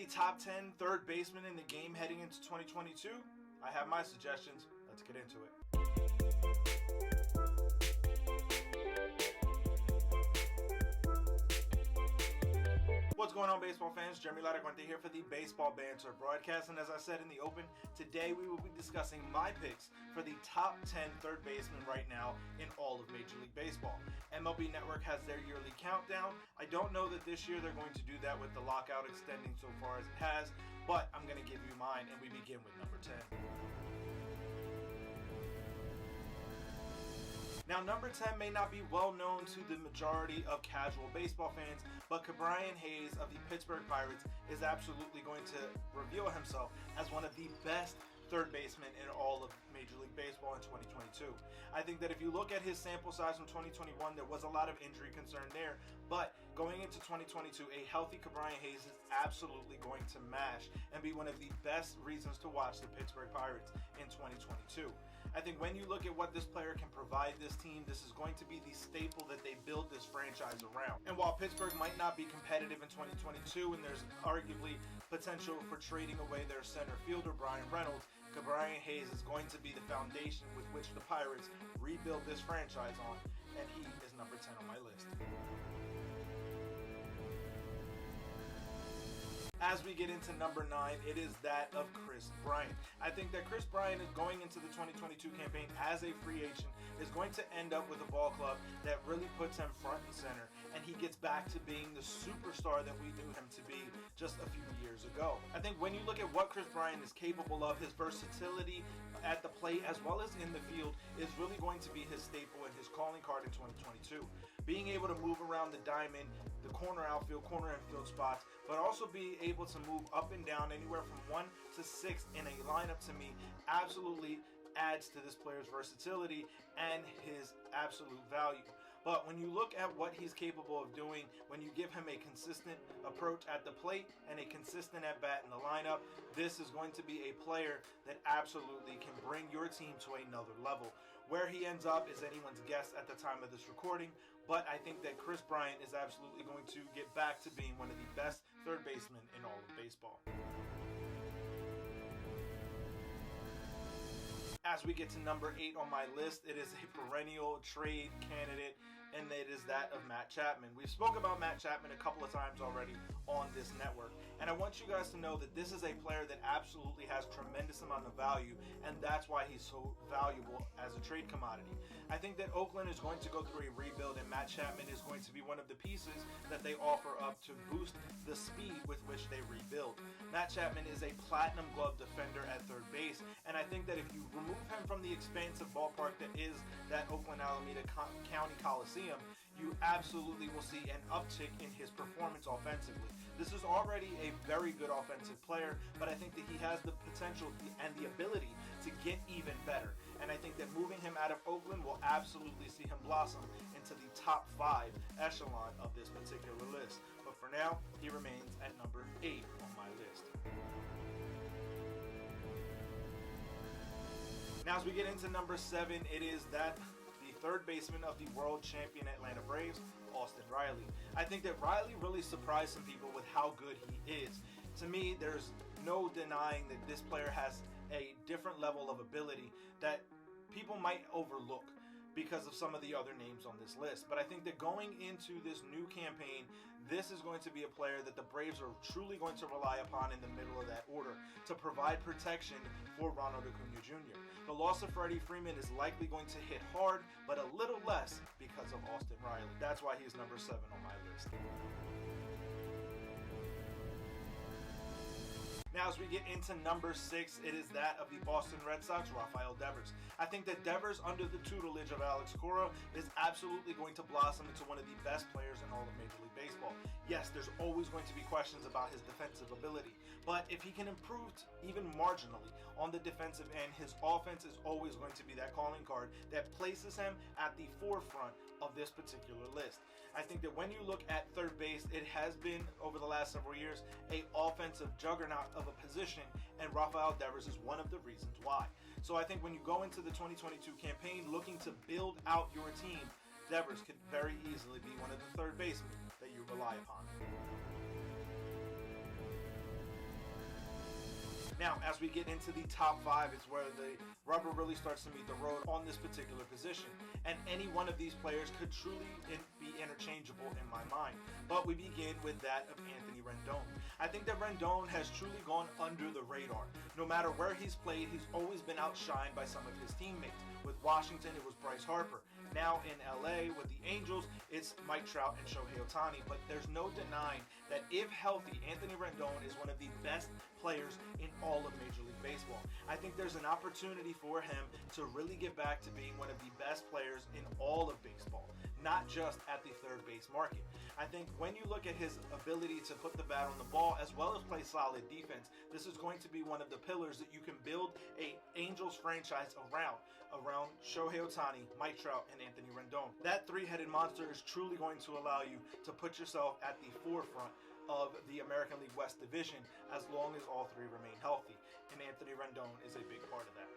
the top 10 third basemen in the game heading into 2022? I have my suggestions. Let's get into it. What's going on, baseball fans? Jeremy Laracuente here for the Baseball Banter Broadcast, and as I said in the open, today we will be discussing my picks for the top 10 third basemen right now in all of Major League Baseball. MLB Network has their yearly countdown. I don't know that this year they're going to do that with the lockout extending so far as it has, but I'm going to give you mine, and we begin with number 10. Now, number 10 may not be well known to the majority of casual baseball fans, but Bryant Hayes of the Pittsburgh Pirates is absolutely going to reveal himself as one of the best third baseman in all of Major League Baseball in 2022. I think that if you look at his sample size from 2021, there was a lot of injury concern there, but going into 2022, a healthy Bryant Hayes is absolutely going to mash and be one of the best reasons to watch the Pittsburgh Pirates in 2022. I think when you look at what this player can provide this team, this is going to be the staple that they build this franchise around. And while Pittsburgh might not be competitive in 2022, and there's arguably potential for trading away their center fielder, Bryant Reynolds, Bryant Hayes is going to be the foundation with which the Pirates rebuild this franchise on, and he is number 10 on my list. As we get into number 9, it is that of Kris Bryant. I think that Kris Bryant is going into the 2022 campaign as a free agent, is going to end up with a ball club that really puts him front and center, and he gets back to being the superstar that we knew him to be just a few years ago. I think when you look at what Kris Bryant is capable of, his versatility at the plate as well as in the field is really going to be his staple and his calling card in 2022. Being able to move around the diamond, the corner outfield, corner infield spots, but also be able to move up and down anywhere from 1 to 6 in a lineup, to me absolutely adds to this player's versatility and his absolute value. But when you look at what he's capable of doing, when you give him a consistent approach at the plate and a consistent at bat in the lineup, this is going to be a player that absolutely can bring your team to another level. Where he ends up is anyone's guess at the time of this recording, but I think that Kris Bryant is absolutely going to get back to being one of the best third basemen in all of baseball. As we get to number 8 on my list, it is a perennial trade candidate, and it is that of Matt Chapman. We've spoken about Matt Chapman a couple of times already on this network, and I want you guys to know that this is a player that absolutely has tremendous amount of value, and that's why he's so valuable as a trade commodity. I think that Oakland is going to go through a rebuild, and Matt Chapman is going to be one of the pieces that they offer up to boost the speed with which they rebuild. Matt Chapman is a platinum glove defender at third base, and I think that if you remove him from the expansive ballpark that is that Oakland Alameda County Coliseum, you absolutely will see an uptick in his performance offensively. This is already a very good offensive player, but I think that he has the potential and the ability to get even better. And I think that moving him out of Oakland will absolutely see him blossom into the top 5 echelon of this particular list. But for now, he remains at number 8 on my list. Now, as we get into number 7, it is that the third baseman of the world champion Atlanta Braves, Austin Riley. I think that Riley really surprised some people with how good he is. To me, there's no denying that this player has a different level of ability that people might overlook because of some of the other names on this list. But I think that going into this new campaign, this is going to be a player that the Braves are truly going to rely upon in the middle of that order to provide protection for Ronald Acuna Jr. The loss of Freddie Freeman is likely going to hit hard, but a little less because of Austin Riley. That's why he's number 7 on my list. Now, as we get into number 6, it is that of the Boston Red Sox, Rafael Devers. I think that Devers, under the tutelage of Alex Cora, is absolutely going to blossom into one of the best players in all of Major League Baseball. Yes, there's always going to be questions about his defensive ability, but if he can improve even marginally on the defensive end, his offense is always going to be that calling card that places him at the forefront of this particular list. I think that when you look at third base, it has been, over the last several years, an offensive juggernaut of a position, and Rafael Devers is one of the reasons why. So I think when you go into the 2022 campaign looking to build out your team, Devers could very easily be one of the third basemen that you rely upon. Now, as we get into the top 5, it's where the rubber really starts to meet the road on this particular position. And any one of these players could truly be interchangeable in my mind. But we begin with that of Anthony Rendon. I think that Rendon has truly gone under the radar. No matter where he's played, he's always been outshined by some of his teammates. With Washington, it was Bryce Harper. Now in LA with the Angels, it's Mike Trout and Shohei Ohtani. But there's no denying that if healthy, Anthony Rendon is one of the best players in all of Major League Baseball. I think there's an opportunity for him to really get back to being one of the best players in all of baseball, not just at the third base market. I think when you look at his ability to put the bat on the ball as well as play solid defense, this is going to be one of the pillars that you can build a Angels franchise around Shohei Ohtani, Mike Trout, and Anthony Rendon. That three-headed monster is truly going to allow you to put yourself at the forefront of the American League West division as long as all three remain healthy, and Anthony Rendon is a big part of that.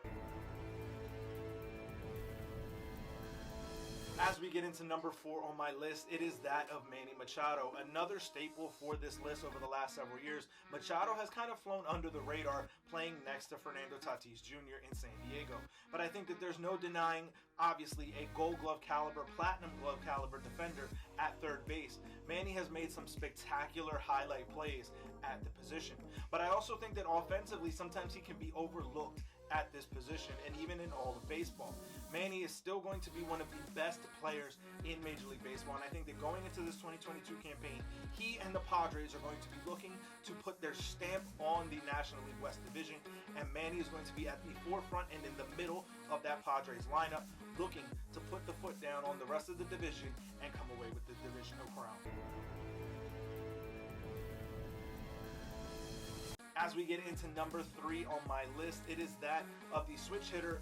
As we get into number 4 on my list, it is that of Manny Machado, another staple for this list over the last several years. Machado has kind of flown under the radar, playing next to Fernando Tatis Jr. in San Diego. But I think that there's no denying, obviously, a Gold Glove caliber, Platinum Glove caliber defender at third base. Manny has made some spectacular highlight plays at the position. But I also think that offensively, sometimes he can be overlooked at this position and even in all of baseball. Manny is still going to be one of the best players in Major League Baseball, and I think that going into this 2022 campaign, he and the Padres are going to be looking to put their stamp on the National League West division, and Manny is going to be at the forefront and in the middle of that Padres lineup, looking to put the foot down on the rest of the division and come away with the divisional crown. As we get into number 3 on my list, it is that of the switch hitter,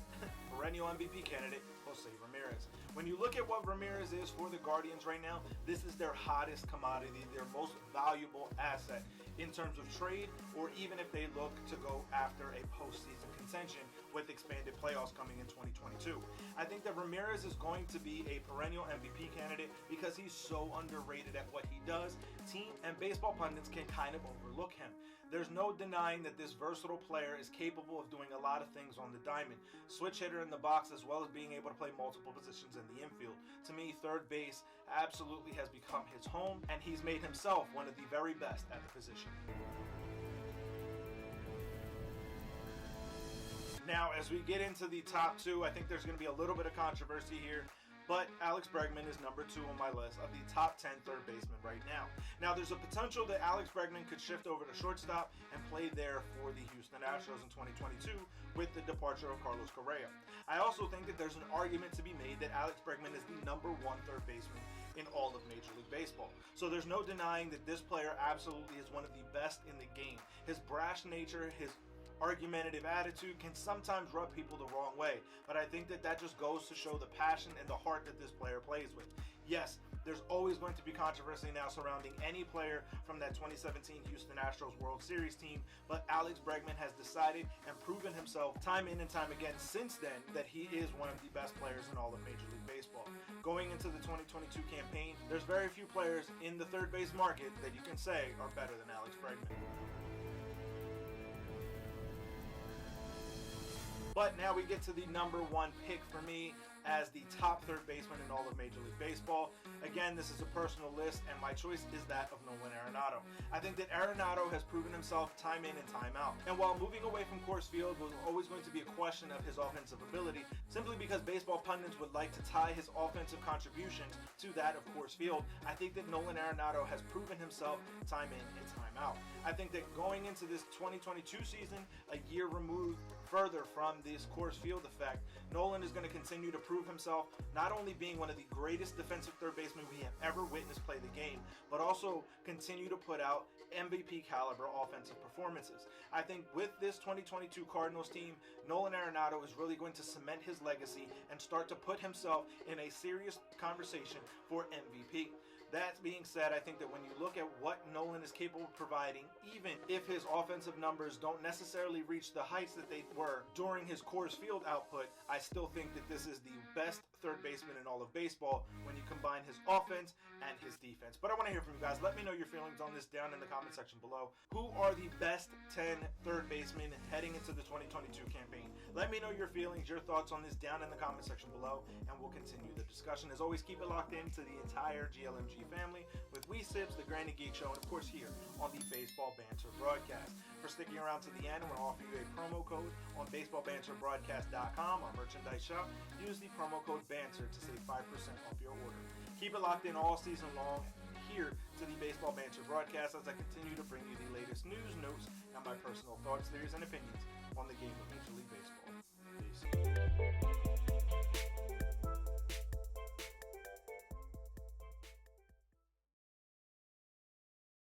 perennial MVP candidate, Joseramirez. When you look at what Ramirez is for the Guardians right now, this is their hottest commodity, their most valuable asset in terms of trade, or even if they look to go after a postseason contention with expanded playoffs coming in 2022. I think that Ramirez is going to be a perennial MVP candidate because he's so underrated at what he does. Team and baseball pundits can kind of overlook him. There's no denying that this versatile player is capable of doing a lot of things on the diamond. Switch hitter in the box as well as being able to play multiple positions in the infield. To me, third base absolutely has become his home, and he's made himself one of the very best at the position. Now, as we get into the top 2, I think there's going to be a little bit of controversy here. But Alex Bregman is number 2 on my list of the top 10 third basemen right now. Now, there's a potential that Alex Bregman could shift over to shortstop and play there for the Houston Astros in 2022 with the departure of Carlos Correa. I also think that there's an argument to be made that Alex Bregman is the number 1 third baseman in all of Major League Baseball. So there's no denying that this player absolutely is one of the best in the game. His brash nature, his argumentative attitude can sometimes rub people the wrong way, but I think that just goes to show the passion and the heart that this player plays with. Yes, there's always going to be controversy now surrounding any player from that 2017 Houston Astros World Series team, but Alex Bregman has decided and proven himself time in and time again since then that he is one of the best players in all of Major League Baseball. Going into the 2022 campaign, there's very few players in the third base market that you can say are better than Alex Bregman. But now we get to the number 1 pick for me as the top third baseman in all of Major League Baseball. Again, this is a personal list, and my choice is that of Nolan Arenado. I think that Arenado has proven himself time in and time out. And while moving away from Coors Field was always going to be a question of his offensive ability, simply because baseball pundits would like to tie his offensive contributions to that of Coors Field, I think that Nolan Arenado has proven himself time in and time out. I think that going into this 2022 season, a year removed further from this Coors Field effect, Nolan is going to continue to prove himself, not only being one of the greatest defensive third basemen we have ever witnessed play the game, but also continue to put out MVP caliber offensive performances. I think with this 2022 Cardinals team, Nolan Arenado is really going to cement his legacy and start to put himself in a serious conversation for MVP. That being said, I think that when you look at what Nolan is capable of providing, even if his offensive numbers don't necessarily reach the heights that they were during his Coors Field output, I still think that this is the best third baseman in all of baseball when you combine his offense and his defense. But I want to hear from you guys. Let me know your feelings on this down in the comment section below. Who are the best 10 third basemen heading into the 2022 campaign? Let me know your feelings, your thoughts on this down in the comment section below, and we'll continue the discussion. As always, keep it locked in to the entire GLMG family with We Sips, the Granny Geek Show, and of course here on the Baseball Banter Broadcast. For sticking around to the end, I'm going to offer you a promo code on baseballbanterbroadcast.com, our merchandise shop. Use the promo code BANTER to save 5% off your order. Keep it locked in all season long here to the Baseball Banter Broadcast as I continue to bring you the latest news, notes, and my personal thoughts, theories, and opinions on the game of Major League